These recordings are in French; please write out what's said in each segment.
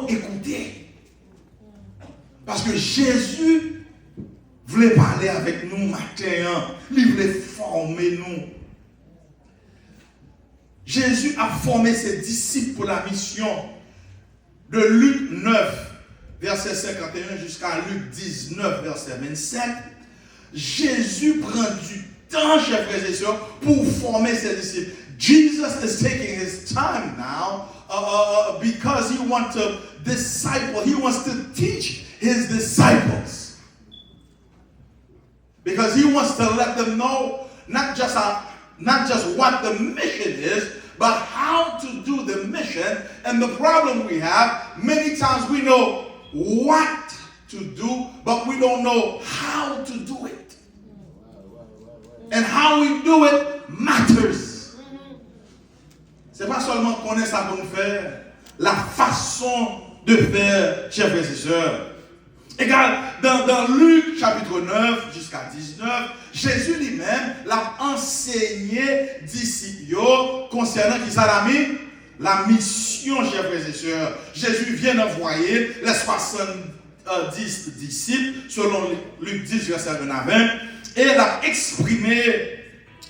faut écouter. Parce que Jésus voulait parler avec nous matin. Il voulait former nous. Jésus a formé ses disciples pour la mission. De Luc 9, verset 51 jusqu'à Luc 19, verset 27. Jésus prend du temps, chers frères et sœurs, pour former ses disciples. Jesus is taking his time now because he wants to disciple. He wants to teach his disciples. Because he wants to let them know not just what the mission is, but how to do the mission. And the problem we have, many times we know what to do, but we don't know how to do it. And how we do it matters. C'est pas seulement qu'on ait ça pour nous faire, la façon de faire, chers frères et sœurs. Égal, dans Luc chapitre 9 jusqu'à 19, Jésus lui-même l'a enseigné disciples concernant qui ça l'a mis? La mission, chers frères et sœurs. Jésus vient d'envoyer les 70 disciples, selon Luc 10, verset 1 à 20, et il a exprimé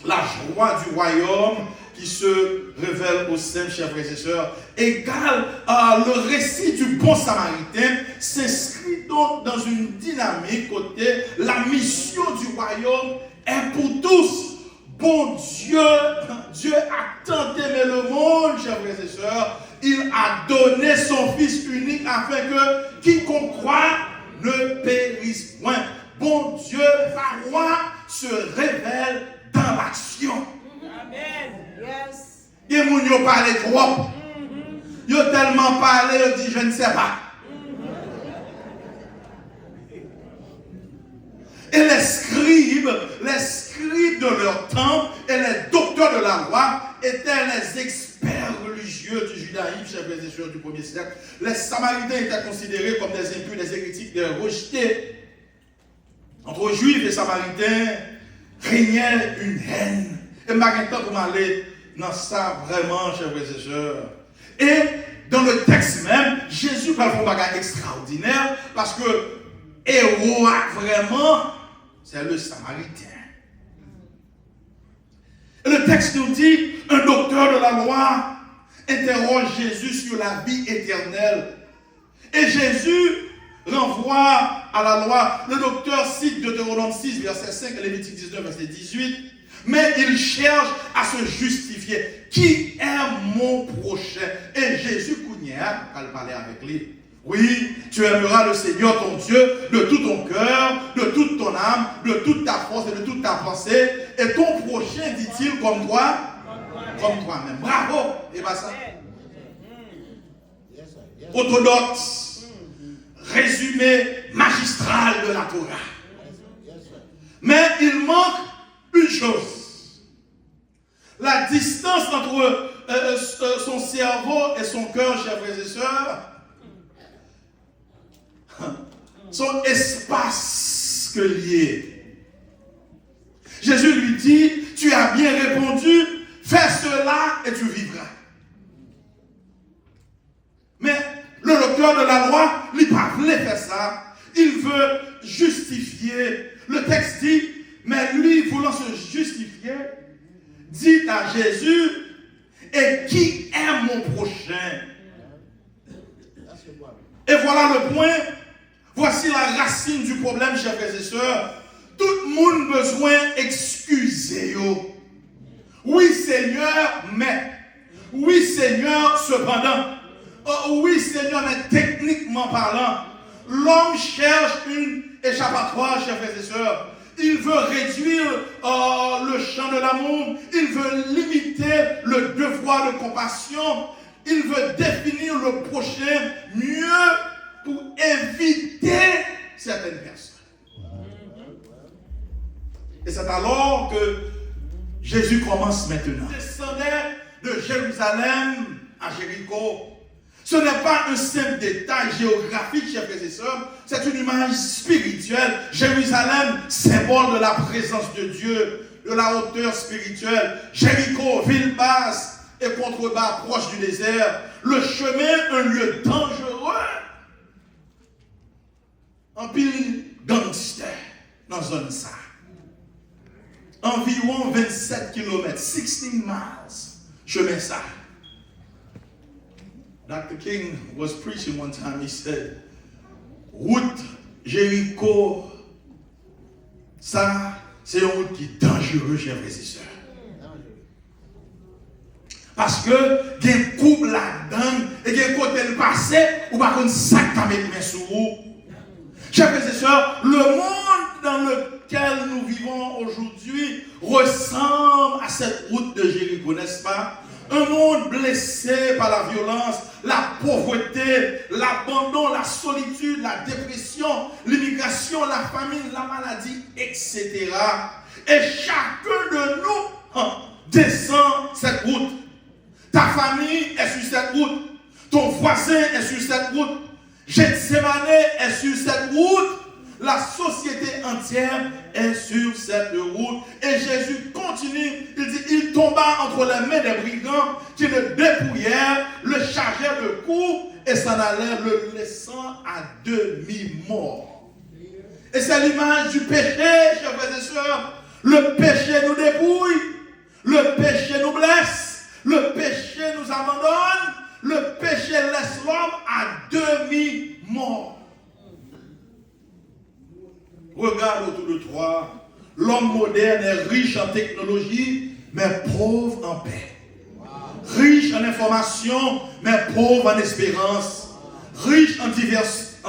la joie du royaume qui se révèle au sein, chers frères et sœurs. Égal, le récit du bon samaritain s'inscrit donc dans une dynamique côté la mission du royaume est pour tous. Bon Dieu a tant aimé le monde, chers frères et sœurs, il a donné son Fils unique afin que quiconque croit ne périsse point. Bon Dieu, sa loi se révèle dans l'action. Amen. Yes. Il y a des gens qui parlent trop. Ils ont tellement parlé, ils disent je ne sais pas. Et les scribes de leur temps et les docteurs de la loi étaient les experts religieux du judaïsme, chers frères et sœurs du 1er siècle. Les Samaritains étaient considérés comme des impurs, des hérétiques, des rejetés. Entre Juifs et Samaritains régnait une haine. Et maintenant, pour m'aller dans ça vraiment, chers frères et sœurs. Et dans le texte même, Jésus parle d'un bagage extraordinaire parce que héros vraiment, c'est le Samaritain. Et le texte nous dit, un docteur de la loi interroge Jésus sur la vie éternelle. Et Jésus renvoie à la loi. Le docteur cite Deutéronome 6, verset 5, et Lévitique 19, verset 18. Mais il cherche à se justifier. Qui est mon prochain? Et Jésus, Kounia, elle parlait avec lui. Oui, tu aimeras le Seigneur ton Dieu de tout ton cœur, de toute ton âme, de toute ta force et de toute ta pensée. Et ton prochain, dit-il, comme toi, comme toi-même. Bravo! Et bien ça. Orthodoxe, résumé magistral de la Torah. Mais il manque une chose. La distance entre son cerveau et son cœur, chers frères et sœurs, son espace que lié. Jésus lui dit, tu as bien répondu, fais cela et tu vivras. Mais le docteur de la loi, il ne voulait faire ça. Il veut justifier. Le texte dit, mais lui, voulant se justifier, dit à Jésus, et qui est mon prochain? Et voilà le point. Voici la racine du problème, chers frères et sœurs. Tout le monde a besoin d'excuser. Oui, Seigneur, mais. Oui, Seigneur, cependant. Oh, oui, Seigneur, mais techniquement parlant, l'homme cherche une échappatoire, chers frères et sœurs. Il veut réduire le champ de l'amour. Il veut limiter le devoir de compassion. Il veut définir le prochain mieux pour éviter certaines personnes. Et c'est alors que Jésus commence maintenant. Il descendait de Jérusalem à Jéricho. Ce n'est pas un simple détail géographique, chers frères et sœurs, c'est une image spirituelle. Jérusalem, symbole de la présence de Dieu, de la hauteur spirituelle. Jéricho, ville basse et contrebas proche du désert. Le chemin, un lieu dangereux zone ça. Environ 27 km, 16 miles, chemin ça. Dr. King was preaching one time, he said, route Jéricho, ça, c'est une route qui est dangereuse, chers frères et sœurs. Parce que, il y a un couple là-dedans, et il y a un côté le passé, ou pas qu'on sac à mettre mes sous. Chers frères et sœurs, le monde dans lequel nous vivons aujourd'hui ressemble à cette route de Jéricho, n'est-ce pas? Un monde blessé par la violence, la pauvreté, l'abandon, la solitude, la dépression, l'immigration, la famine, la maladie, etc. Et chacun de nous descend cette route. Ta famille est sur cette route. Ton voisin est sur cette route. Gethsemane est sur cette route. La société entière est sur cette route. Et Jésus continue. Il dit, il tomba entre les mains des brigands qui le dépouillèrent, le chargèrent de coups et s'en allèrent, le laissant à demi-mort. Et c'est l'image du péché, chers frères et sœurs. Le péché nous dépouille. Le péché nous blesse. Le péché nous abandonne. Le péché laisse l'homme à demi-mort. Regarde autour de toi. L'homme moderne est riche en technologie, mais pauvre en paix. Riche en information, mais pauvre en espérance. Riche en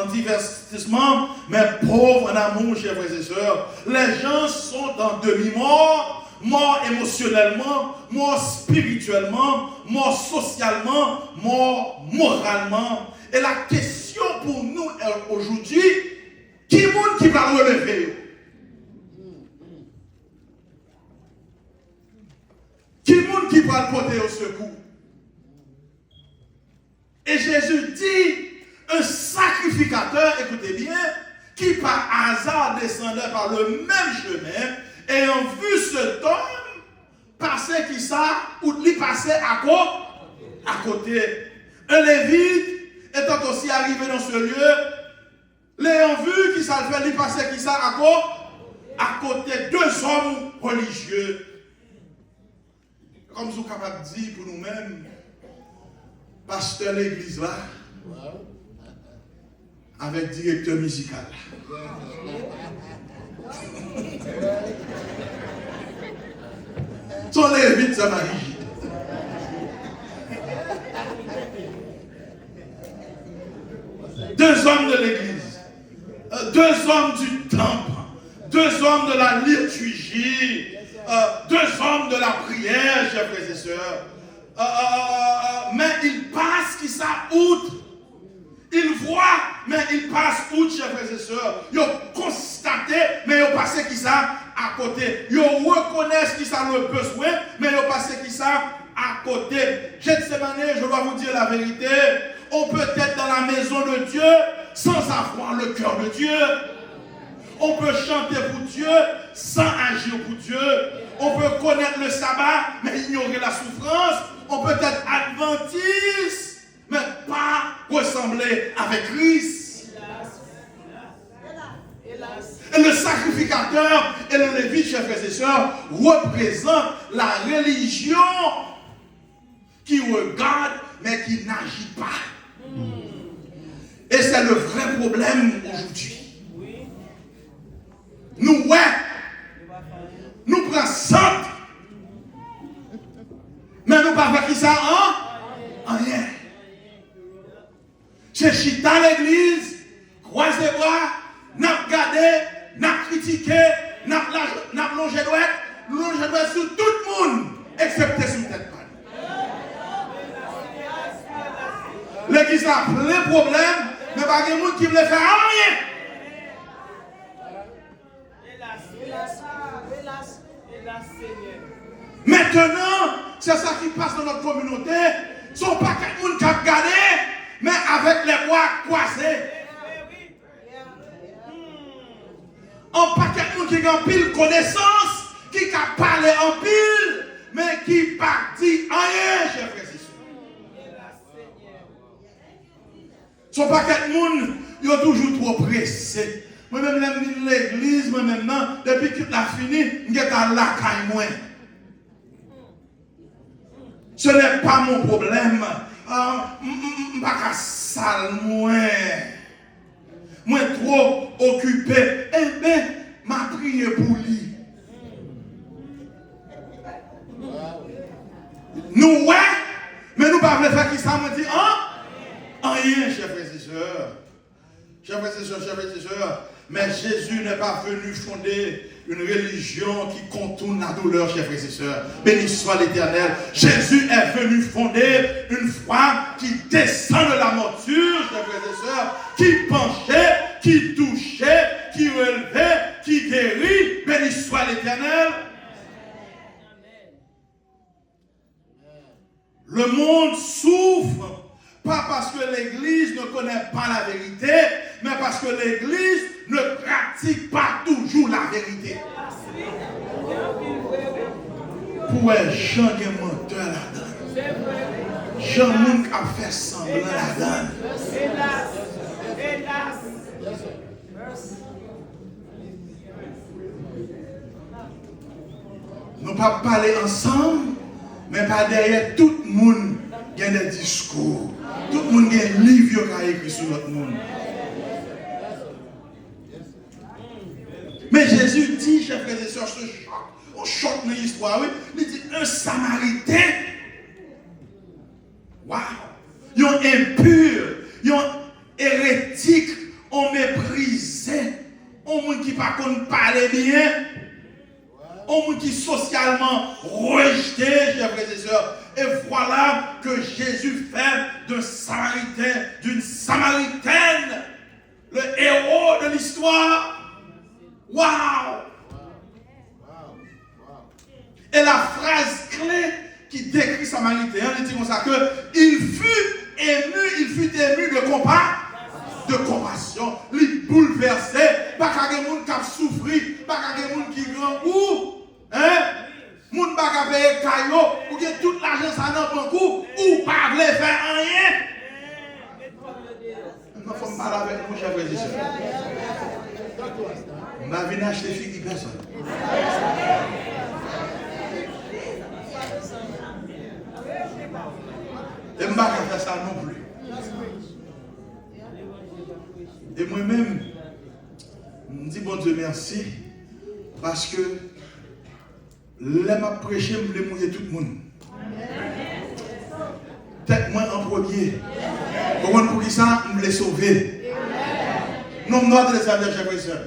divertissement, mais pauvre en amour, chers frères et sœurs. Les gens sont en demi-mort, morts émotionnellement, morts spirituellement, morts socialement, morts moralement. Et la question pour nous aujourd'hui, qui monde qui va relever? Qui monde qui va porter au secours? Et Jésus dit, un sacrificateur, écoutez bien, qui par hasard descendait par le même chemin, ayant vu cet homme passer qui ça, ou lui passer à côté. Un lévite étant aussi arrivé dans ce lieu, l'ayant vu qui ça le fait, lui passer qui ça à côté, deux hommes religieux. Comme nous sommes capables de dire pour nous-mêmes, pasteur l'église là, avec directeur musical. Son lévite, ça m'a rigide. Deux hommes de l'église, deux hommes du temple, deux hommes de la liturgie, deux hommes de la prière, chers frères et sœurs. Mais ils passent qui ça outre. Ils voient, mais ils passent outre, chers frères et sœurs. Ils ont constaté, mais ils ont passé qui ça à côté. Ils reconnaissent qui ça le besoin, mais ils ont passé qui ça à côté. Gethsemane, je dois vous dire la vérité. On peut être dans la maison de Dieu sans avoir le cœur de Dieu. On peut chanter pour Dieu sans agir pour Dieu. On peut connaître le sabbat, mais ignorer la souffrance. On peut être adventiste, mais pas ressembler avec Christ. Et le sacrificateur et le lévite, chers frères et sœurs, représentent la religion qui regarde, mais qui n'agit pas. Et c'est le vrai problème aujourd'hui. Nous, nous prenons sant, mais nous pas qui ça, rien. C'est chita l'église, croise les bras, n'a regardé, n'a critiqué, n'a plongé droite sur tout le monde, excepté sur tête. L'église a plein de problèmes, mais pas de monde qui veut faire rien. Maintenant, c'est ça qui passe dans notre communauté. Ce ne sont pas quelqu'un qui a regardé, mais avec les bras croisés. On pas quelqu'un qui a en pile connaissance, qui a parlé en pile, mais qui n'a pas dit rien, chers frères et sœurs. Ce ne sont pas quelqu'un qui est toujours trop pressé Moi-même, j'aime l'église, moi-même, non, depuis que la fini, je suis à la caille, moi. Ce n'est pas mon problème. Je ne suis pas sale, moi. Moi, trop occupé. Eh bien, m'a prié pour lui. Nous, ouais, mais nous ne pouvons pas faire qui ça, me dit, rien, chers frères et sœurs. Chers frères et sœurs, chers frères et sœurs. Mais Jésus n'est pas venu fonder une religion qui contourne la douleur, chers frères et sœurs. Béni soit l'Éternel. Jésus est venu fonder une foi qui descend de la morsure, chers frères et sœurs, qui penchait, qui touchait, qui relevait, qui guérit. Béni soit l'Éternel. Le monde souffre, pas parce que l'Église ne connaît pas la vérité, mais parce que l'Église ne pratique pas toujours la vérité. Pour un Jean qui est menteur là-dedans. Jean moun qui a fait semblant là-dedans. Nous ne pouvons pas parler ensemble, mais pas derrière tout le monde qui a des discours. Tout le monde qui a un livre qui a écrit sur notre monde. Mais Jésus dit, chers frères et sœurs, on choque dans l'histoire, oui. Il dit, un Samaritain, waouh, ils ont impur, ils ont hérétique, on méprisé, on monde qui pas parler bien, on monde qui socialement rejeté, chers frères et sœurs. Et voilà que Jésus fait d'un Samaritain, d'une Samaritaine, le héros de l'histoire. Waouh! Et la phrase clé qui décrit Samaritain, il dit comme ça que il fut ému de compassion, il bouleversé, pas qu'à des gens qui ont souffert, pas qu'à des gens qui grand ou, hein? Moun pas qu'à payer caillot, ou bien toute l'argent ça n'a pas coup, ou pas voulait faire rien. Il faut me parler avec vous, chers frères et sœurs. Je vais venir acheter fille qui personne. Et je ne vais pas faire ça non plus. Et moi-même, je me dis bon Dieu merci, parce que là, m'a prêché, je voulais mouiller tout le monde. Peut-être moi en premier. Pour qui ça, je voulais sauver. Non, je ne dois pas les servir, chers frères et sœurs.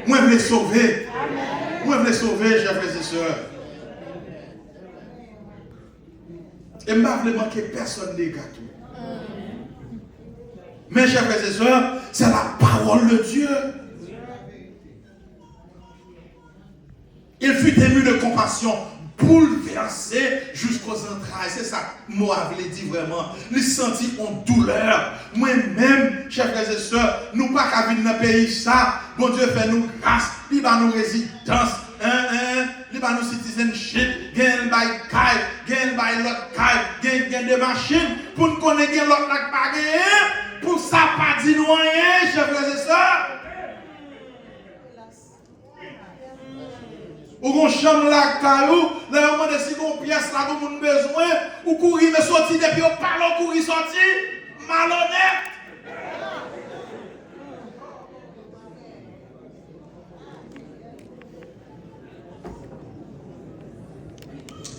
Moi, je voulais sauver. Moi, je voulais sauver, chers frères et sœurs. Et je ne voulais manquer personne des gâteaux. Mais, chers frères et sœurs, c'est la parole de Dieu. Il fut ému de compassion, bouleversé jusqu'aux entrailles. C'est ça que moi je l'ai dit vraiment. Il sentit en douleur. Moi-même, chers frères et sœurs, nous pas qu'à venir dans le pays ça. Bon Dieu fait nous grâce. Il va nous résidence. Il va nous citizenship. Gain by caille. Gain by l'autre caille. Gain des machines. Pour nous connaître l'autre qui pas gagné. Pour ça, pas dire rien, chers frères et sœurs. Ou qu'on chambre la caillou, là on demande si on pièce là qu'on a besoin, ou courir me sortir depuis on parle courir sortir, malhonnête.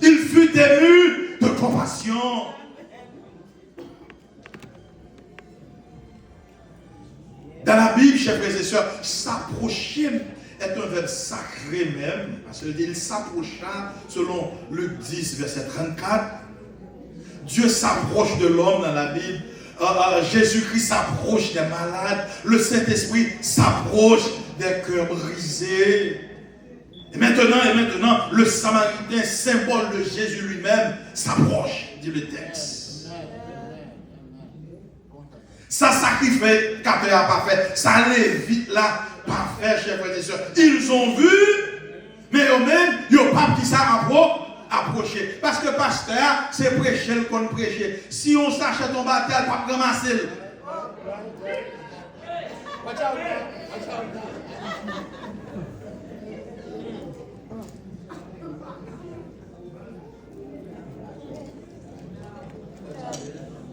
Il fut ému de compassion. Dans la Bible, chers frères et sœurs, s'approcher est un verbe sacré même, parce qu'il s'approcha, selon Luc 10, verset 34. Dieu s'approche de l'homme dans la Bible. Jésus-Christ s'approche des malades. Le Saint-Esprit s'approche des cœurs brisés. Et maintenant, le Samaritain, symbole de Jésus lui-même, s'approche, dit le texte. Ça sacrifice qu'après n'a pas fait. Ça l'évite là. Parfait, chers frères et sœurs. Ils ont vu, mais eux-mêmes, ils n'ont pas qui ça approcher. Parce que pasteur, c'est prêcher le qu'on prêcher. Si on s'achète ton bâtard, pas ramasser. Il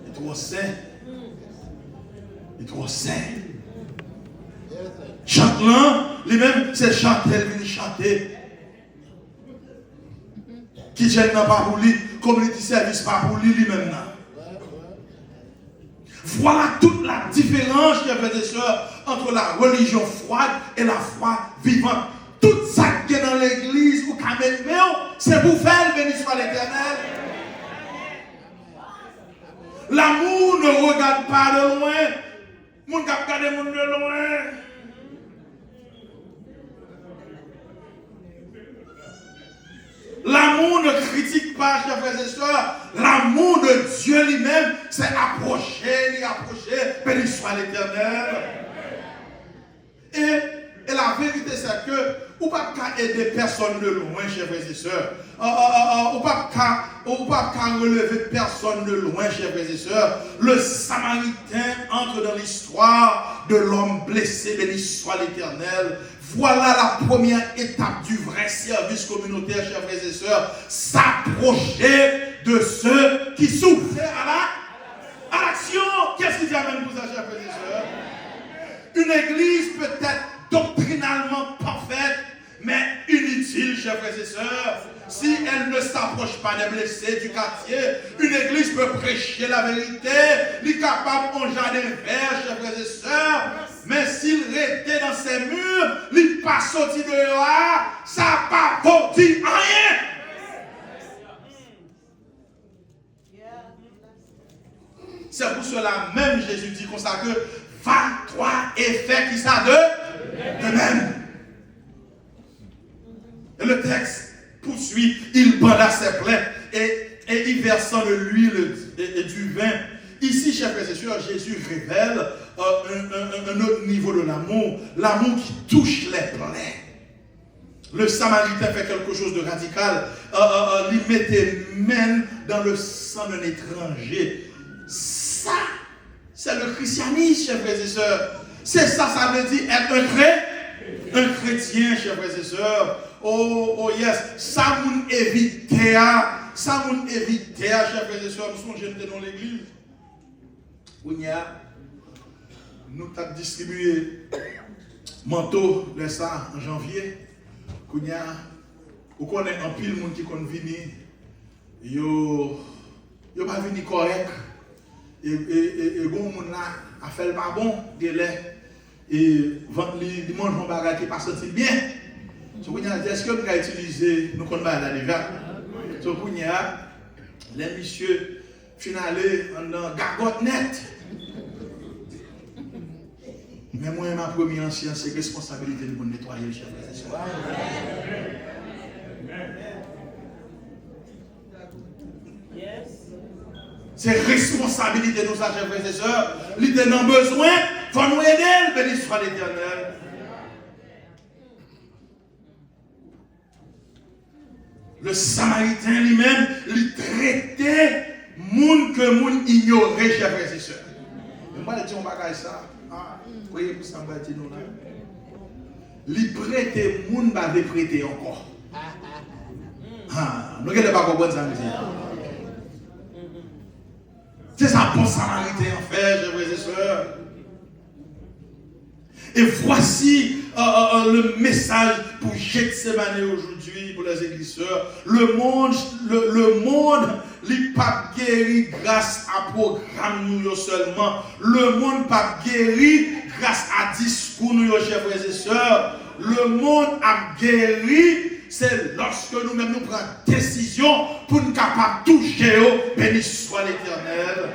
est trop saint. Il est trop saint. Chante là, lui-même, c'est chanter, il chanter. Qui gêne pas pour lui, community service pas pour lui lui-même. Voilà toute la différence, chers frères et sœurs, entre la religion froide et la foi vivante. Tout ça qui est dans l'église ou quand même, c'est pour faire béni soit l'Éternel. L'amour ne regarde pas de loin. Mon cap regarde mon de loin. L'amour ne critique pas, chers frères et sœurs. L'amour de Dieu lui-même, c'est approcher, béni soit l'Éternel. Et la vérité, c'est que ou pas qu'à aider personne de loin, chers frères et sœurs. Ou pas qu'à relever personne de loin, chers frères et sœurs. Le Samaritain entre dans l'histoire de l'homme blessé, béni soit l'Éternel. Voilà la première étape du vrai service communautaire, chers frères et sœurs. S'approcher de ceux qui souffrent. C'est à l'action. Qu'est-ce qui amène vous ça, chers frères et sœurs? Une église peut être doctrinalement parfaite, mais inutile, chers frères et sœurs. Si elle ne s'approche pas des blessés du quartier, une église peut prêcher la vérité, elle est capable de jardin vert, chers frères et sœurs. Mais s'il restait dans ses murs, il n'est pas sorti de là, ça n'a pas vaut rien. C'est pour cela même Jésus dit comme ça que va toi et fais qui ça de même. Et le texte poursuit, il banda ses plaies et il versant de l'huile et du vin. Ici, chers frères et sœurs, Jésus révèle un autre niveau de l'amour, l'amour qui touche les plaies. Le Samaritain fait quelque chose de radical, il mettait main dans le sang d'un étranger. Ça, c'est le christianisme, chers frères et sœurs. C'est ça, ça veut dire être un chrétien, chers frères et sœurs. Oh yes, ça moun éviter, chers frères et sœurs. Nous sommes jeunes dans l'église. Nous avons distribué manteau de ça en janvier. Vous connaissez un pile de monde qui est venu. Yo pas venu correct. Et bon monde là a fait le pas bon délai. Et les mange un bagage qui pas senti bien. Est-ce que vous pouvez utiliser nous qu'on va aller vers? Les messieurs finalés en gargote net. Mais moi, ma première science, c'est responsabilité de nettoyer, chers frères et sœurs. C'est responsabilité de nous, chers frères et sœurs. Il est dans besoin, il faut nous aider, béni soit l'Éternel. Le Samaritain lui-même, il traitait moun que moun ignorait, chers frères et sœurs. Et moi, je dis, on va faire ça. Voyez, vous savez, nous là. Il prêtait, moun va prêter encore. Nous ne pas comprendre ça, monsieur. C'est ça, bon Samaritain en fait, chers frères et sœurs. Et voici le message pour Gethsémane aujourd'hui, pour les églises. Le monde, il pas guéri grâce à programme nous seulement. Le monde pas guéri grâce à discours nous, chers frères et sœurs. Le monde a guéri, c'est lorsque nous-mêmes nous prenons décision pour nous capables de toucher, béni soit l'Éternel.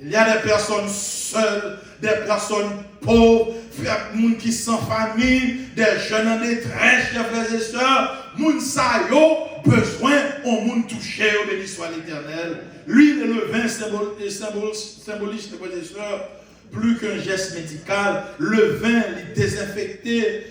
Il y a des personnes seules, des personnes pauvres, des gens qui sont sans famille, des jeunes en détresse, chers frères et sœurs. Moun sa yo besoin au monde touché, au béni soit l'Éternel. L'huile et le vin symbolisent, frères et sœurs, plus qu'un geste médical. Le vin, il désinfecté,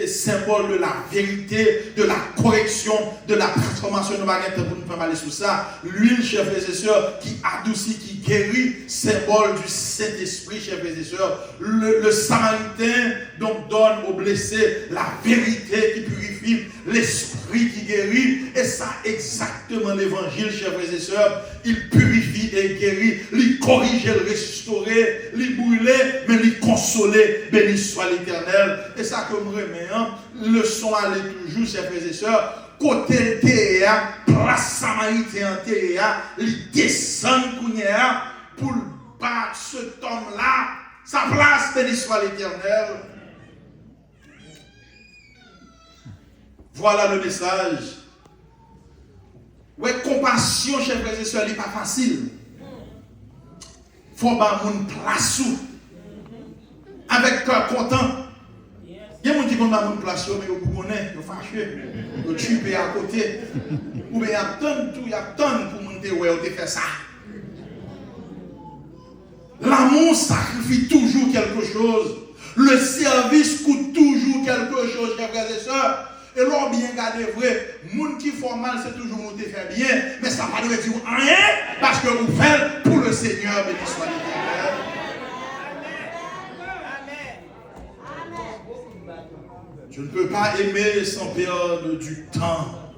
symbole de la vérité, de la correction, de la transformation. Nous allons pour nous faire aller sur ça. L'huile, chers frères et sœurs, qui adoucit, qui guérit, symbole du Saint-Esprit, chers frères et sœurs. Le Samaritain donc donne aux blessés la vérité qui purifie, l'Esprit qui guérit. Et ça, exactement l'évangile, chers frères et sœurs. Il purifie et guérit, il corrige, il restaure, il brûle, mais il console. Béni soit l'Éternel. Et ça, comme remet, le son allait toujours, chers frères et sœurs. Côté Théa, place Samaritain Théa, il descend pour battre cet homme-là. Sa place, béni soit l'Éternel. Voilà le message. Ouais, compassion, chers frères et sœurs, n'est pas facile. Il faut avoir une place avec cœur content. Il y a des gens qui ont une place, mais ils ont fâché, ils ont tué à côté. Ou bien il y a tant pour monter où ils ont fait ça. L'amour sacrifie toujours quelque chose. Le service coûte toujours quelque chose, chers frères et sœurs. Et l'on bien gardé vrai, les gens qui font mal, c'est toujours nous te faire bien, mais ça ne veut pas dire rien, parce que vous faites pour le Seigneur, béni soit l'Éternel. Tu ne peux pas aimer sans perdre du temps.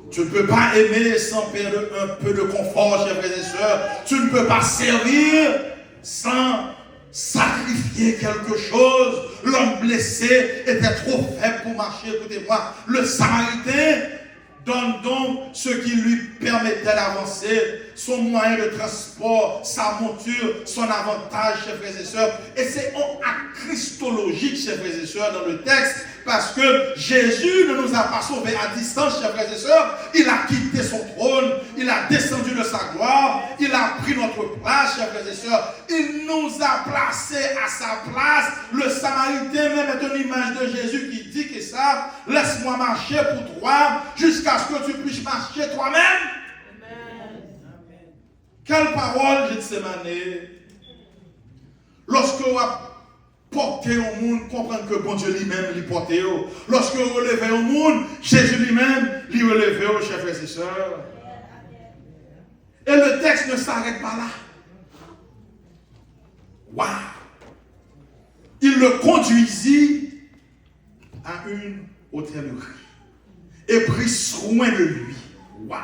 Tu ne peux pas aimer sans perdre un peu de confort, chers frères et sœurs. Tu ne peux pas servir sans sacrifier quelque chose. L'homme blessé était trop faible pour marcher. Écoutez-moi, le Samaritain donne donc ce qui lui permettait d'avancer, son moyen de transport, sa monture, son avantage, chers frères et sœurs. Et c'est un acte christologique, chers frères et sœurs, dans le texte, parce que Jésus ne nous a pas sauvés à distance, chers frères et sœurs. Il a quitté son trône, il a descendu de sa gloire, il a pris notre place, chers frères et sœurs. Il nous a placés à sa place. Le Samaritain même est une image de Jésus qui dit que ça, laisse-moi marcher pour toi jusqu'à ce que tu puisses marcher toi-même. Amen. Quelle parole, Gethsemane. Lorsque vous portez au monde, comprendre que bon Dieu lui-même lui portez. Lorsque vous relevez au monde, Jésus lui-même lui relevez, chers frères et sœurs. Et le texte ne s'arrête pas là. Waouh! Il le conduisit à une hôtellerie et prit soin de lui. Waouh!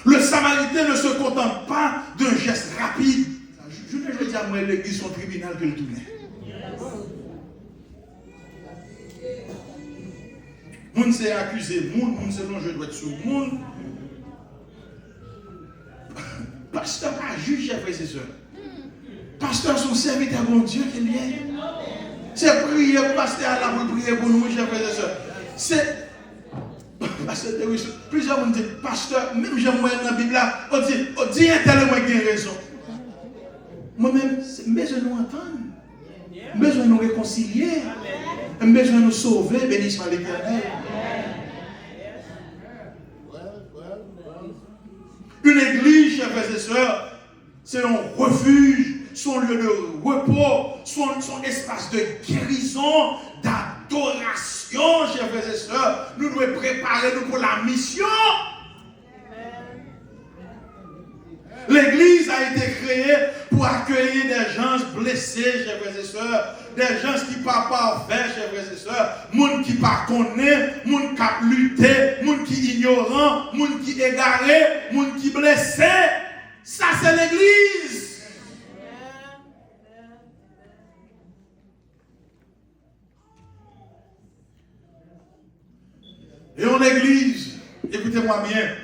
Le Samaritain ne se contente pas d'un geste rapide. Je ne veux dire, moi, l'église, son tribunal que le tournait. Moun s'est accusé, moun s'est non, je dois être sur moun. Pasteur pas juge, chers frères et sœurs. Pasteur, son serviteur, bon Dieu, qu'il y est. C'est prier, pasteur, à la prier pour nous, chers frères et sœurs. C'est. Pasteur, plusieurs monde disent, pasteur, même j'aime dans la Bible là, on dit un tel moi qui a raison. Moi-même, c'est besoin de nous entendre, besoin de nous réconcilier, besoin de nous sauver, béni soit l'Éternel. Une église, chers frères et sœurs, c'est un refuge, son lieu de repos, son espace de guérison, d'adoration, chers frères et sœurs. Nous devons préparer nous pour la mission. L'église a été créée pour accueillir des gens blessés, chers frères et sœurs, des gens qui ne parlent pas parfaits, chers frères et sœurs, gens qui ne connaissent pas, gens qui ont lutté, gens qui sont ignorants, gens qui sont égarés, gens qui sont blessés. Ça, c'est l'église. Et en église, écoutez-moi bien,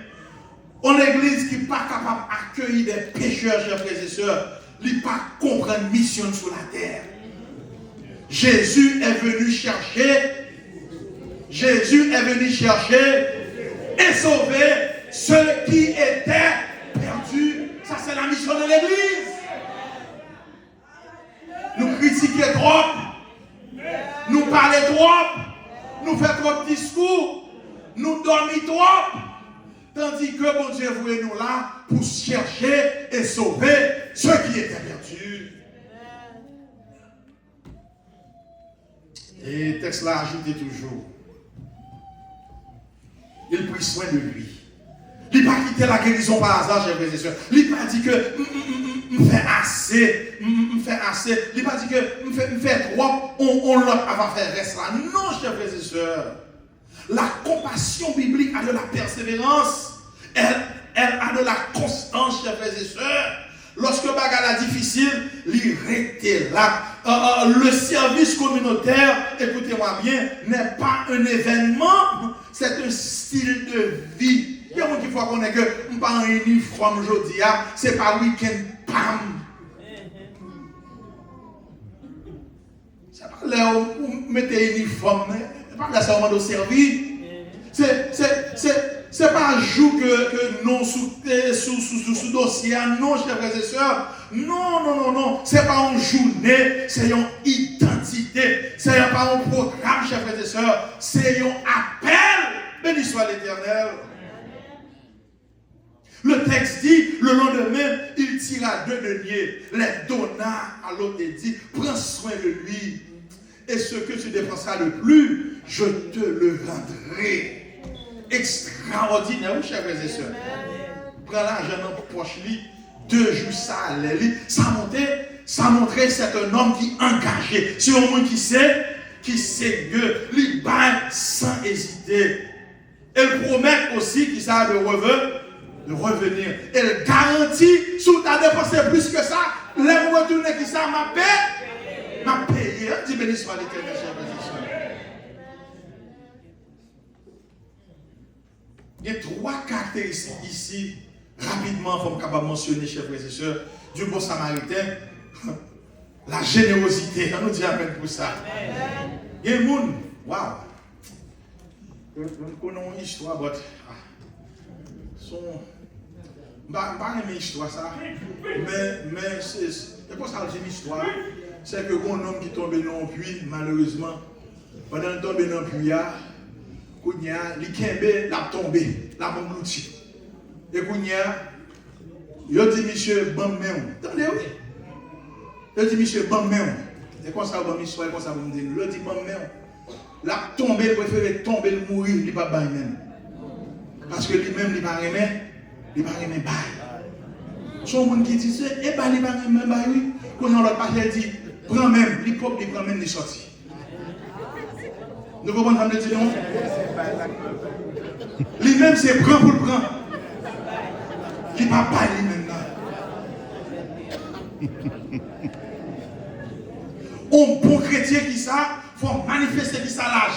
en église qui n'est pas capable d'accueillir des pécheurs, chers frères et sœurs, qui n'est pas comprendre mission sur la terre. Jésus est venu chercher et sauver ceux qui étaient perdus. Ça, c'est la mission de l'église. Nous critiquer trop, nous parler trop, nous faire trop de discours, nous dormir trop. Tandis que bon Dieu voulait nous là pour chercher et sauver ceux qui étaient perdus. Et le texte l'a ajouté toujours. Il prit soin de lui. Il n'a pas quitté la guérison par hasard, chers frères et sœurs. Il n'a pas dit que je fais assez. Il n'a pas dit que je fais trop. On l'autre avant de faire reste là. Non, chers frères et sœurs. La compassion biblique a de la persévérance. Elle a de la constance, chers frères et sœurs. Lorsque bagarre est difficile, il reste là. Le service communautaire, écoutez-moi bien, n'est pas un événement, c'est un style de vie. Il y a des gens qui font connaître que je ne suis pas en uniforme aujourd'hui, ce n'est pas week-end, pam. C'est pas là où vous mettez uniforme, c'est pas là seulement de servir. C'est pas un jour que non sous dossier, non, chers frères et sœurs. Non. C'est pas une journée, c'est une identité. C'est pas un programme, chers frères et sœurs. C'est un appel. Béni soit l'Éternel. Le texte dit, le lendemain, il tira 2 deniers, les donna à l'autre et dit, prends soin de lui. Et ce que tu dépenseras le plus, je te le rendrai. Extraordinaire, oui, chers frères et sœurs. Prends l'argent dans la poche, 2 jours, ça allait. Ça montrait c'est un homme qui est engagé. C'est un homme qui sait que il baille sans hésiter. Elle promet aussi qu'il a de revenir. Elle garantit, si tu as dépensé plus que ça, les retourner qui ça m'a payé. Dis béni soit l'Éternel, chers frères et sœurs. Il y a 3 caractéristiques ici, rapidement, il faut capable mentionner, chers frères et sœurs, du bon samaritain. La générosité, on nous dit amen pour ça. Il y a un monde, waouh. Nous connaissons une histoire, mais je ne vais pas aimer l'histoire, ça. Mais c'est pas ça que j'ai l'histoire. C'est que un homme qui tombe dans un puits, malheureusement, pendant qu'il tombe dans un puits, il kembe la tombé, la bombe. Et il dit monsieur bon même. Attendez oui. Il dit monsieur bon même. Et comme ça bon histoire comme ça vous me dites. Il dit bon même. La tombé, il préfère tomber le mourir, il pas bail même. Parce que lui-même il pas aimer bail. Son monde qui dit et bah il pas aimer bail oui. Quand on l'autre parler dit prend même, il prend même les sorties. Nous comprenons ce que je dis non? Lui-même, c'est prend pour le prendre. Il ne va pas lui-même là. Un bon chrétien qui ça, il faut manifester qui ça la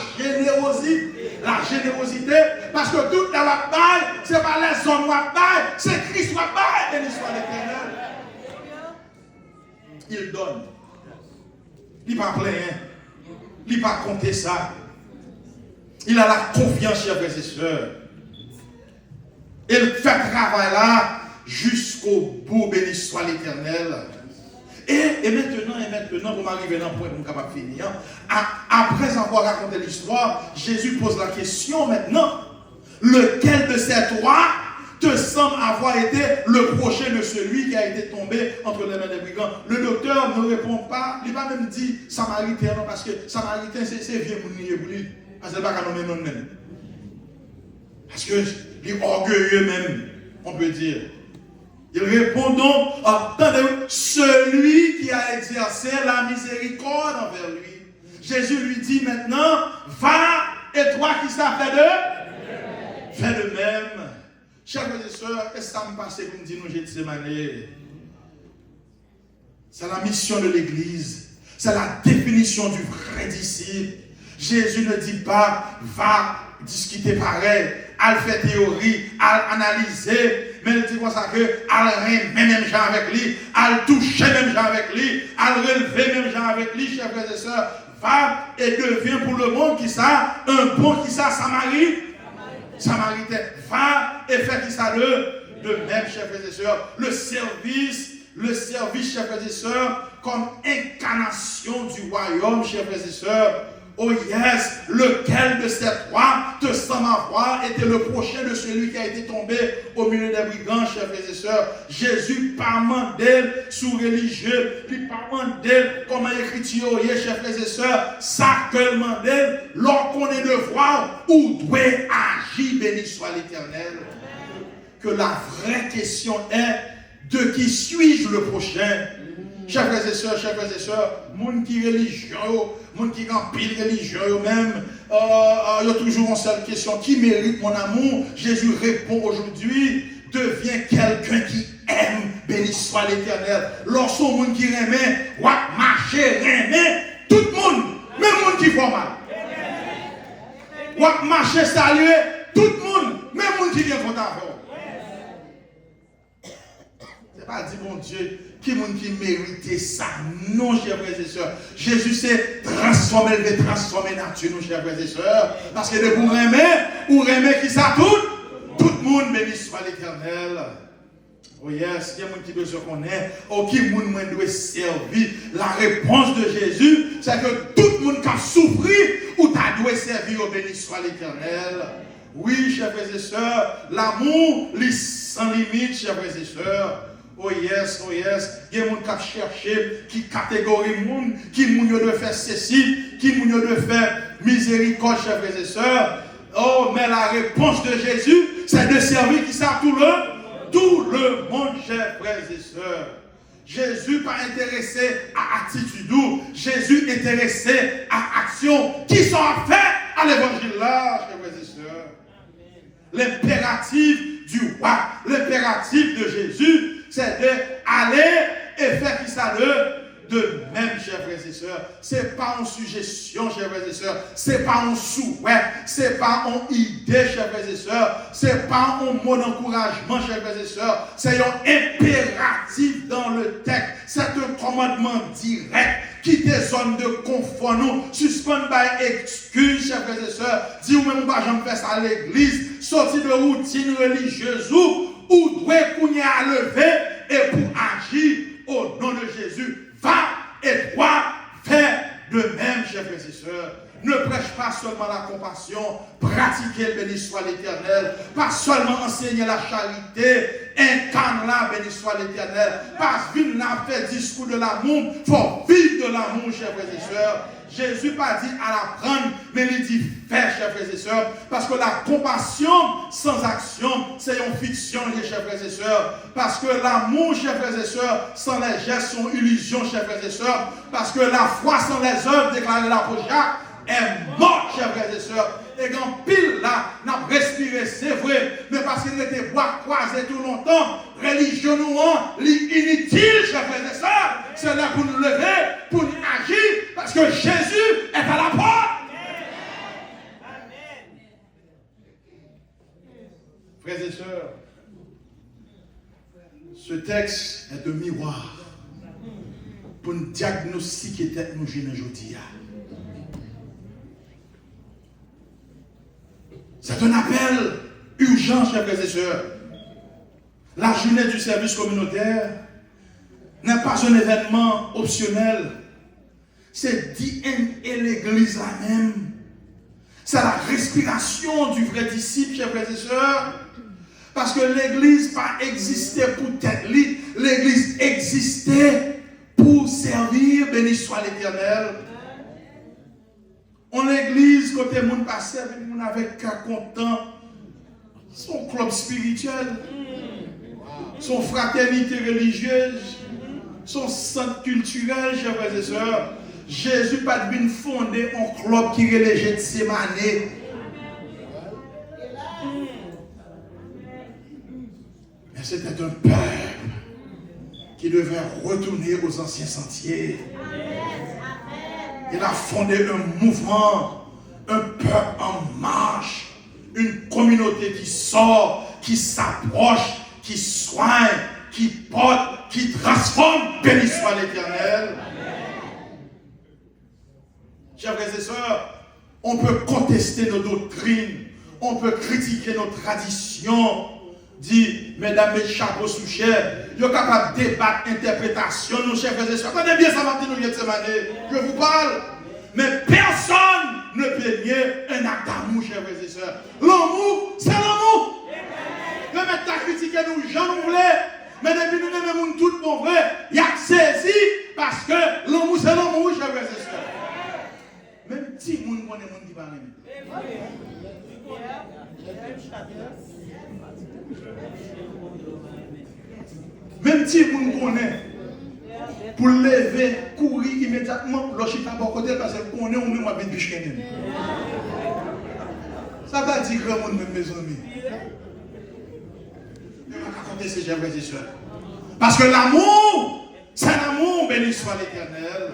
générosité, parce que tout dans la baille, ce n'est pas les hommes qui baillent, c'est Christ qui baille, et l'histoire d'éternel. Il donne. Il ne va pas plaindre. Il ne va pas compter ça. Il a la confiance, chers frères et sœurs. Il fait travail là jusqu'au bout, béni soit l'Éternel. Et maintenant, pour m'arriver dans le point pour capable finir. Après avoir raconté l'histoire, Jésus pose la question maintenant. Lequel de ces 3 te semble avoir été le prochain de celui qui a été tombé entre les mains des brigands? Le docteur ne répond pas. Il va même dire Samaritain, non, parce que Samaritain, c'est vieux pour lui. Parce que ce n'est pas qu'à nommer non même. Parce que il est orgueilleux même, on peut dire. Il répond donc, attendez, celui qui a exercé la miséricorde envers lui. Jésus lui dit maintenant, va, et toi qui ça fait de? Fais de même. Chers frères et sœurs, qu'est-ce que ça me passe pour me dire nous j'ai de ces manières? C'est la mission de l'Église. C'est la définition du vrai disciple. Jésus ne dit pas, va discuter pareil, al faire théorie, al analyser, mais il dit comme ça que, al remettre même gens avec lui, al toucher même gens avec lui, al relever même gens avec lui, chers frères et sœurs, va et devient pour le monde qui ça, un bon qui ça, Samaritain, va et fait qui ça de même, chers frères et sœurs, le service, chers frères et sœurs, comme incarnation du royaume, chers frères et sœurs, Oh yes, lequel de ces trois te semble avoir était le prochain de celui qui a été tombé au milieu des brigands, chers frères et sœurs. Jésus parle d'elle sous religieux, puis parle d'elle comment écriture, chers frères et sœurs, ça que d'elle, lorsqu'on est de voir où doit agir, béni soit l'Éternel. Que la vraie question est de qui suis-je le prochain? Chers frères et sœurs, monde qui est religieux, monde qui remplit religieux même, il y a toujours une seule question, qui mérite mon amour? Jésus répond aujourd'hui, deviens quelqu'un qui aime, béni soit l'Éternel. Lorsqu'on monde qui remet, ou marcher, remet, tout le monde, même monde qui fait mal. Ou marcher saluer, tout le monde, même monde qui vient contre vous. C'est pas dit, bon Dieu, qui mérite ça? Non, chers frères et sœurs. Jésus s'est transformé, il veut transformer la nature, nous, chers frères et sœurs. Parce que de vous remettre qui ça tout le monde béni soit l'Éternel. Oh yes, il y a des gens qui doivent se connaître. Oh, qui doit servir. La réponse de Jésus, c'est que tout le monde qui a souffert ou tu doit servir au béni soit l'Éternel. Oui, chers frères et sœurs, l'amour, sans limite, chers frères et sœurs. Oh yes, il y a des gens qui cherchent, qui catégorisent les gens, qui doivent faire ceci, qui doivent faire miséricorde, chers frères et sœurs. Oh, mais la réponse de Jésus, c'est de servir qui ça tout le monde, chers frères et sœurs. Jésus pas intéressé à attitude, Jésus intéressé à action qui sont faites à l'évangile là, chers frères et sœurs. L'impératif du roi, l'impératif de Jésus, c'est d'aller et faire qui ça de même, chers frères et sœurs. Ce n'est pas une suggestion, chers frères et sœurs. Ce n'est pas un souhait. Ce n'est pas une idée, chers frères et sœurs. Ce n'est pas un mot d'encouragement, chers frères et sœurs. C'est un impératif dans le texte. C'est un commandement direct. Quitter zone de confort, nous. Suspendre par excuse, chers frères et sœurs. Dis ou même pas, j'en fais ça à l'église. Sortir de routine religieuse ou doit qu'on y a levé et pour agir au nom de Jésus. Va et toi faire de même, chers frères et sœurs. Ne prêche pas seulement la compassion, pratiquez le béni soit l'Éternel. Pas seulement enseigner la charité, incarne-la, béni soit l'Éternel. Pas vivre la fait discours de l'amour, il faut vivre de l'amour, chers frères et sœurs. Jésus pas dit à l'apprendre, mais il dit faire, chers frères et sœurs. Parce que la compassion sans action, c'est une fiction, chers frères et sœurs. Parce que l'amour, chers frères et sœurs, sans les gestes, sont illusions, chers frères et sœurs. Parce que la foi sans les œuvres, déclarée l'apôtre Jacques, est morte, chers frères et sœurs. Et quand pile là, n'a respiré, c'est vrai, mais parce qu'il était bois croisé tout longtemps, religion nous inutile, chers frères et sœurs. C'est là pour nous lever, pour nous agir, parce que Jésus est à la porte. Amen. Frères et sœurs, ce texte est un miroir pour nous diagnostiquer tête nous aujourd'hui. C'est un appel urgent, chers frères et sœurs. La journée du service communautaire n'est pas un événement optionnel. C'est d'y et l'église elle-même. C'est la respiration du vrai disciple, chers frères et sœurs. Parce que l'église pas existé pour tête. L'église existait pour servir, béni soit l'Éternel. On l'église, côté monde passé, on avec cœur content, son club spirituel, son fraternité religieuse, son centre culturel, chers frères et sœurs. Jésus pas de fondé un club qui relégeait de ses manées. Mais c'était un peuple qui devait retourner aux anciens sentiers. Il a fondé un mouvement, un peuple en marche, une communauté qui sort, qui s'approche, qui soigne, qui porte, qui transforme. Béni soit l'Éternel. Chers frères et sœurs, on peut contester nos doctrines, on peut critiquer nos traditions, dit, mesdames et chapeaux sous chair, ils sont capables de débattre l'interprétation, nos chers frères et sœurs. Attendez bien, ça va nous cette année. Je vous parle. Mais personne ne peut nier un acte d'amour, chers frères et sœurs. L'amour, c'est l'amour. Le mettre à critiquer nous, j'en voulais. Mais depuis nous aimons tout bon vrai, il y a saisi parce que l'amour, c'est l'amour, chers frères et sœurs. Même si vous connaissez les gens qui parlent. Même si vous connaissez, pour lever, courir immédiatement, lorsqu'il est à bon côté, parce que vous connaissez, on met une biche. Ça va dire grand monde, mes amis. Je vais raconter ces frères et sœurs. Parce que l'amour, c'est l'amour, béni soit l'Éternel.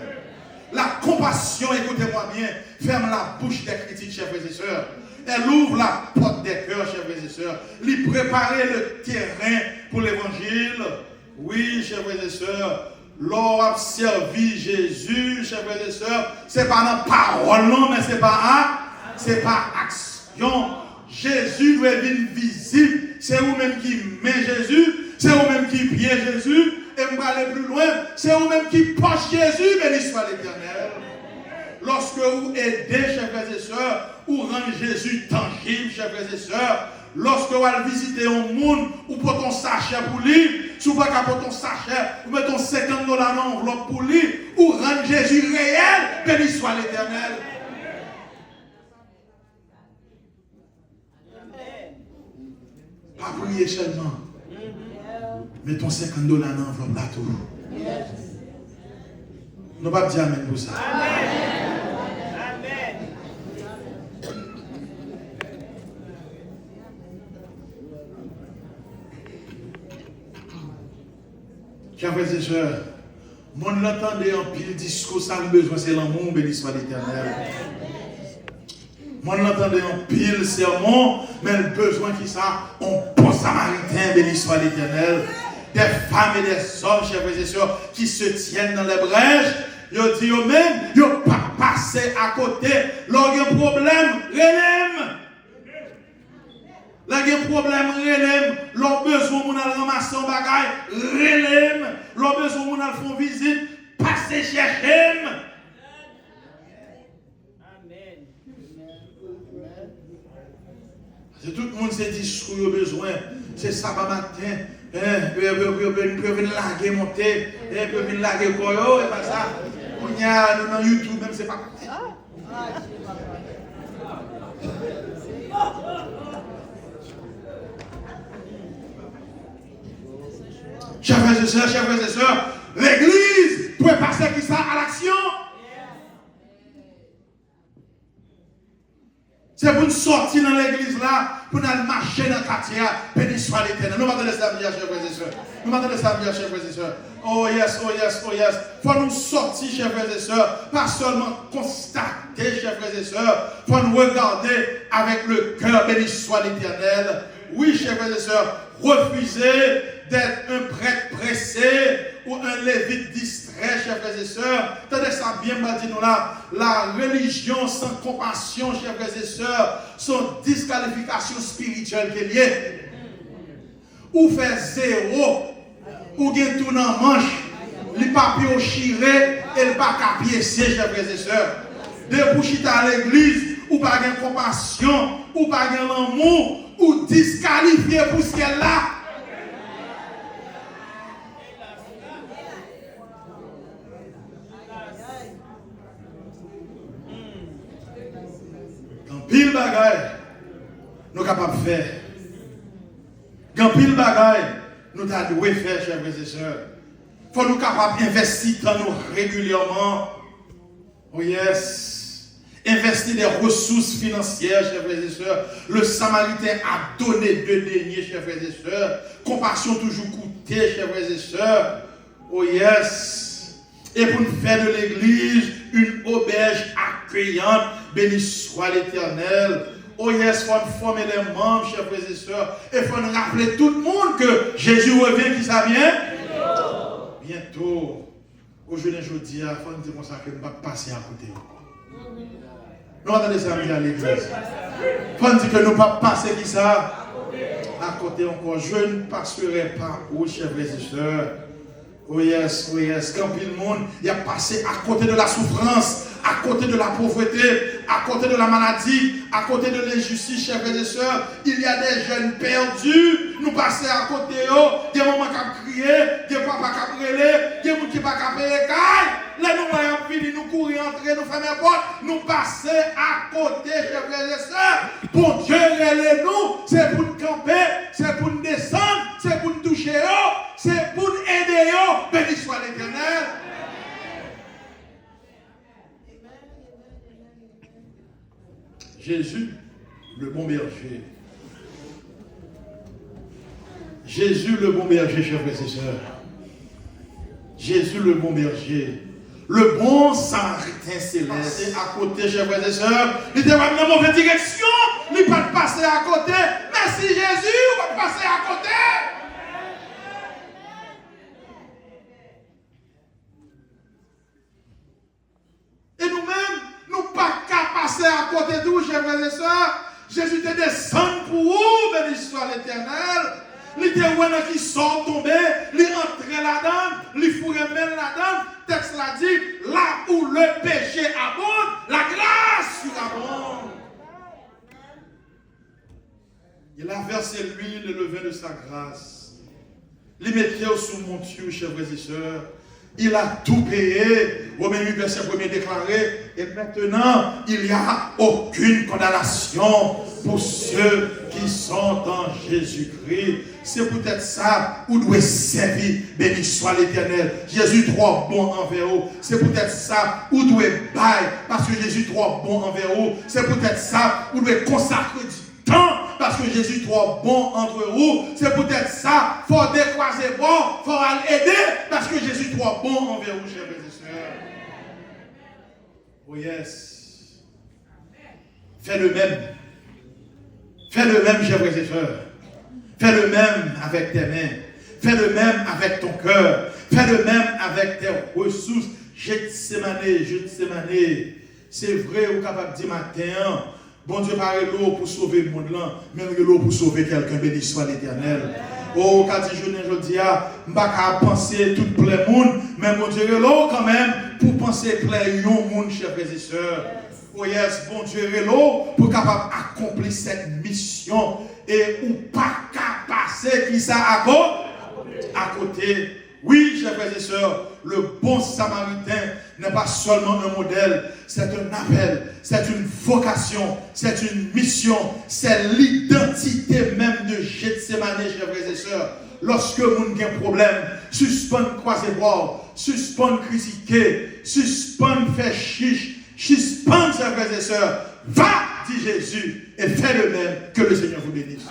La compassion, écoutez-moi bien, ferme la bouche des critiques, chers frères et sœurs. Elle ouvre la porte des cœurs, chers frères et sœurs. Lui préparer le terrain pour l'évangile. Oui, chers frères et sœurs, l'on a servi Jésus, chers frères et sœurs. C'est pas dans parole, non, mais c'est pas action. Jésus doit être visible. C'est vous-même qui met Jésus. C'est vous-même qui pied Jésus. Et on va aller plus loin. C'est vous-même qui porte Jésus. Béni soit l'Éternel. Lorsque vous aidez, chers frères et sœurs, ou rendez Jésus tangible, chers frères et sœurs, lorsque vous allez visiter un monde, ou pour ton sachet pour lui, si vous ne pouvez pas pour ton sachet, vous mettez ton $50 dans l'enveloppe pour lui, ou rendre Jésus réel, béni soit l'Éternel. Pas prier seulement. Mets ton $50 dans l'enveloppe là tout. Nous ne pouvons pas dire amen pour ça. Chers frères et sœurs, mon l'entendait en pile discours, ça le besoin, c'est l'amour, béni soit l'Éternel. Mon l'entendait en pile sermon, mais le besoin qui ça, on bon samaritain, béni soit l'Éternel. Des femmes et des hommes, chers frères et sœurs, qui se tiennent dans les brèches, ils disent eux-mêmes, ils ne peuvent pas passer à côté. Lorsqu'il y a un problème, relève. Là, il y a un problème, relève. L'on besoin de ramasser un bagage, relève. L'on besoin de faire visite, passez chercher. Amen. C'est tout le monde qui dit ce qu'il a besoin. C'est sabbat matin. Ils peuvent venir laguer, monter. Ils peuvent venir laguer le corps. Et pas ça. On y a dans YouTube, même c'est pas. Chers frères et sœurs, l'église peut passer qui ça à l'action. C'est pour nous sortir dans l'église là, pour nous marcher dans le quartier, béni soit l'Éternel. Nous m'attendons ça bien, chers frères et sœurs. Nous m'attendons ça bien, chers frères et sœurs. Oh yes, oh yes, oh yes. Il faut nous sortir, chers frères et sœurs, pas seulement constater, chers frères et sœurs, il faut nous regarder avec le cœur, béni soit l'Éternel. Oui, chers frères et sœurs, refuser d'être un prêtre pressé ou un lévite distrait, chers frères et sœurs. Tenez ça bien, m'a dit nous là. La religion sans compassion, chers frères et sœurs, sont disqualification spirituelle qui est liée. Ou fait zéro, ou gagne tout dans manche, les papiers au chiré et le bac à piécer, chers frères et sœurs. De bouchita à l'église, ou pas de compassion, ou pas de l'amour, ou disqualifié pour ce qu'elle a. Pile bagaille, nous sommes capables de faire. Quand pile bagaille, nous devons faire, chers frères et sœurs. Il faut nous capables d'investir dans nous régulièrement. Oh yes. Investir des ressources financières, chers frères et sœurs. Le Samaritain a donné 2 deniers, chers frères et sœurs. Compassion toujours coûtée, chers frères et sœurs. Oh yes. Et pour nous faire de l'église une auberge accueillante, béni soit l'Éternel. Oh yes, il faut nous former les membres, chers frères et sœurs. Et il faut nous rappeler tout le monde que Jésus revient, qui ça vient? Bientôt. Aujourd'hui, il faut nous dire comme ça que nous ne pouvons pas passer à côté. Nous attendons ça à l'église. Il faut nous dire que nous ne pouvons pas passer qui ça? À côté encore. Je ne passerai pas où, chers frères et sœurs. Oh yes, quand le monde il a passé à côté de la souffrance, à côté de la pauvreté, à côté de la maladie, à côté de l'injustice, chers frères et sœurs, il y a des jeunes perdus. Nous passons à côté d'eux, des mamans qui crier, des papas qui brûler, des gens qui ne peuvent pas payer caille. Là, nous voyons fini, nous courir, entrer, nous fermer la porte, nous passer à côté, chers frères et sœurs. Pour Dieu, nous, c'est pour nous camper, c'est pour nous descendre, c'est pour nous toucher, c'est pour nous aider. Béni soit l'Éternel. Jésus, le bon berger. Jésus, le bon berger, chers frères et sœurs. Jésus, le bon berger. Le bon samaritain céleste. À côté, chers frères et sœurs. Il était dans la mauvaise direction. Il ne peut pas passer à côté. Merci Jésus, on va passer à côté. Et nous-mêmes, nous ne pas qu'à passer à côté de vous, chers frères et sœurs. Jésus te descend pour vous, béni soit l'Éternel. Il était où qui sort tomber, il entre là-dedans, il fourre même là-dedans. Texte l'a dit, là où le péché abonde, la grâce surabonde. Il a versé l'huile et le vin de sa grâce. Il mettait sous mon Dieu, chers frères et sœurs. Il a tout payé. Romains 8, verset 1er déclaré. Et maintenant, il n'y a aucune condamnation pour ceux qui sont en Jésus-Christ. C'est peut-être ça où doit servir. Béni soit l'Éternel. Jésus trop bon envers vous. C'est peut-être ça où doit bailler. Parce que Jésus trop bon envers vous. C'est peut-être ça où doit consacrer du temps. Parce que Jésus trop bon entre vous. C'est peut-être ça. Il faut décroiser bon. Il faut aider. Parce que Jésus trop bon envers vous, chers frères et sœurs. Oh yes. Fais le même. Fais le même, chers frères et sœurs. Fais le même avec tes mains. Fais le même avec ton cœur. Fais le même avec tes ressources. Gethsémane. C'est vrai, vous êtes capable de dire matin. Bon Dieu, par l'eau pour sauver le monde là, même l'eau pour sauver quelqu'un, béni soit l'Éternel. Oh, quand je dis, je ne pas penser tout plein monde, mais mon Dieu, l'eau quand même, pour penser plein monde, chers frères et sœurs. Oh yes, bon Dieu, l'eau pour capable d'accomplir cette mission et ou pas qu'à passer qui ça à côté. Oui, chers frères et sœurs, le bon samaritain n'est pas seulement un modèle, c'est un appel, c'est une vocation, c'est une mission, c'est l'identité même de Gethsémane, chers frères et sœurs. Lorsque vous avez un problème, suspend croiser bord, suspend critiquer, suspend faire chiche, suspend, chers frères et sœurs, va, dit Jésus, et fais le même, que le Seigneur vous bénisse.